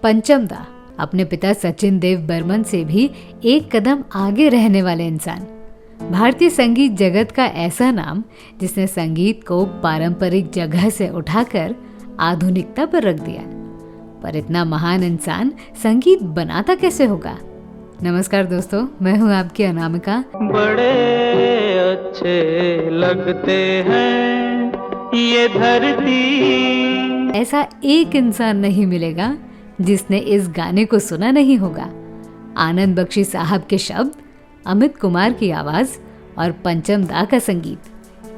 पंचम दा अपने पिता सचिन देव बर्मन से भी एक कदम आगे रहने वाले इंसान, भारतीय संगीत जगत का ऐसा नाम जिसने संगीत को पारंपरिक जगह से उठाकर आधुनिकता पर रख दिया। पर इतना महान इंसान संगीत बनाता कैसे होगा? नमस्कार दोस्तों, मैं हूं आपकी अनामिका। बड़े अच्छे लगते हैं ये धरती। ऐसा एक इंसान नहीं मिलेगा जिसने इस गाने को सुना नहीं होगा। आनंद बख्शी साहब के शब्द, अमित कुमार की आवाज और पंचम दा का संगीत,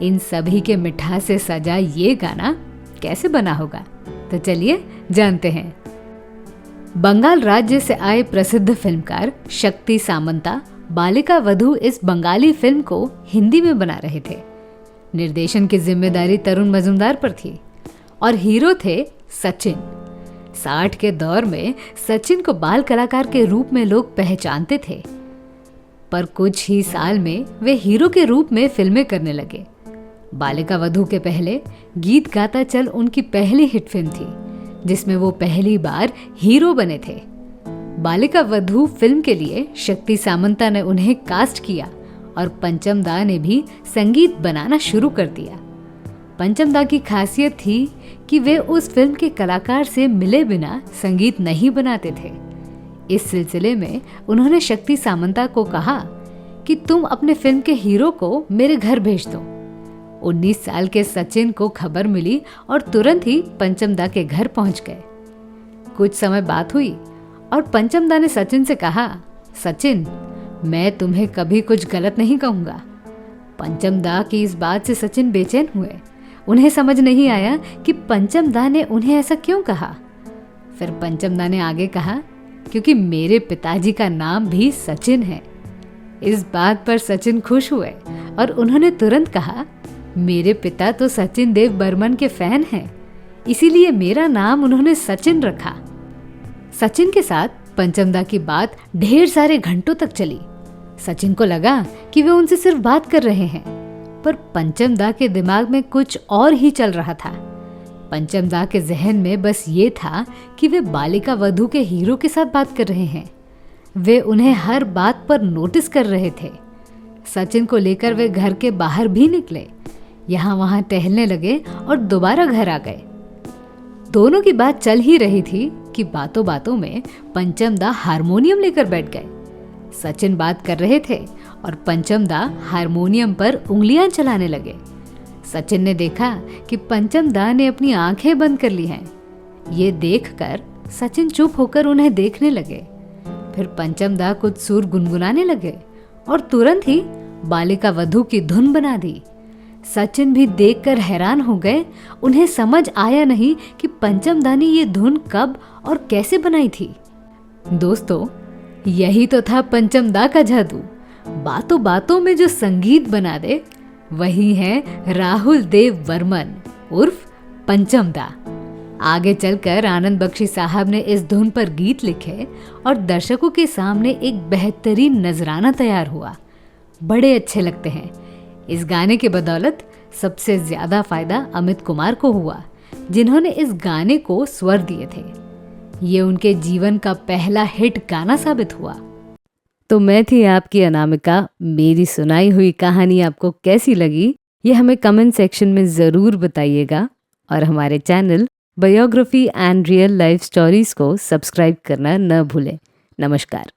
इन सभी के मिठास से सजा ये गाना कैसे बना होगा? तो चलिए जानते हैं। बंगाल राज्य से आए प्रसिद्ध फिल्मकार शक्ति सामंता बालिका वधू इस बंगाली फिल्म को हिंदी में बना रहे थे। निर्देशन की जिम्मेदारी तरुण मजूमदार पर थी और हीरो थे सचिन। 60 के दौर में सचिन को बाल कलाकार के रूप में लोग पहचानते थे, पर कुछ ही साल में वे हीरो के रूप में फिल्में करने लगे। बालिका वधू के पहले गीत गाता चल उनकी पहली हिट फिल्म थी, जिसमें वो पहली बार हीरो बने थे। बालिका वधू फिल्म के लिए शक्ति सामंता ने उन्हें कास्ट किया और पंचम दा ने भी संगीत बनाना शुरू कर दिया। पंचम दा की खासियत थी कि वे उस फिल्म के कलाकार से मिले बिना संगीत नहीं बनाते थे। इस सिलसिले में उन्होंने शक्ति सामंता को कहा कि तुम अपने फिल्म के हीरो को मेरे घर भेज दो। 19 साल के सचिन को खबर मिली और तुरंत ही पंचम दा के घर पहुंच गए। कुछ समय बात हुई और पंचम दा ने सचिन से कहा, सचिन, मैं तुम्हें कभी कुछ गलत नहीं कहूंगा। पंचम दा की इस बात से सचिन बेचैन हुए। उन्हें समझ नहीं आया कि पंचम दा ने उन्हें ऐसा क्यों कहा। फिर पंचम दा ने आगे कहा, क्योंकि मेरे पिताजी का नाम भी सचिन है। इस बात पर सचिन खुश हुए और उन्होंने तुरंत कहा, मेरे पिता तो सचिन देव बर्मन के फैन हैं, इसीलिए मेरा नाम उन्होंने सचिन रखा। सचिन के साथ पंचम दा की बात ढेर सारे घंटों तक चली। सचिन को लगा कि वे उनसे सिर्फ बात कर रहे हैं, पर पंचम दा के दिमाग में कुछ और ही चल रहा था। पंचम दा के जहन में बस ये था कि वे बालिका वधू के हीरो के साथ बात कर रहे हैं। वे उन्हें हर बात पर नोटिस कर रहे थे। सचिन को लेकर वे घर के बाहर भी निकले, यहाँ वहाँ टहलने लगे और दोबारा घर आ गए। दोनों की बात चल ही रही थी कि बातों बातों में पंचम दा हारमोनियम लेकर बैठ गए। सचिन बात कर रहे थे और पंचम दा हारमोनियम पर उंगलियां चलाने लगे। सचिन ने देखा कि पंचम दा ने अपनी आंखें बंद कर ली हैं। ये देखकर सचिन चुप होकर उन्हें देखने लगे। फिर पंचम दा कुछ सुर गुनगुनाने लगे और तुरंत ही बालिका वधू की धुन बना दी। सचिन भी देखकर हैरान हो गए। उन्हें समझ आया नहीं कि पंचम दा ने ये धुन कब और कैसे बनाई थी। दोस्तों, यही तो था पंचम दा का जादू। बातों बातों में जो संगीत बना दे, वही है राहुल देव बर्मन उर्फ पंचम दा। आगे चलकर आनंद बख्शी साहब ने इस धुन पर गीत लिखे और दर्शकों के सामने एक बेहतरीन नजराना तैयार हुआ। बड़े अच्छे लगते हैं। इस गाने के बदौलत सबसे ज्यादा फायदा अमित कुमार को हुआ, जिन्होंने इस गाने को स्वर दिए थे। ये उनके जीवन का पहला हिट गाना साबित हुआ। तो मैं थी आपकी अनामिका। मेरी सुनाई हुई कहानी आपको कैसी लगी, ये हमें कमेंट सेक्शन में ज़रूर बताइएगा और हमारे channel biography and real life stories को सब्सक्राइब करना न भूलें। नमस्कार।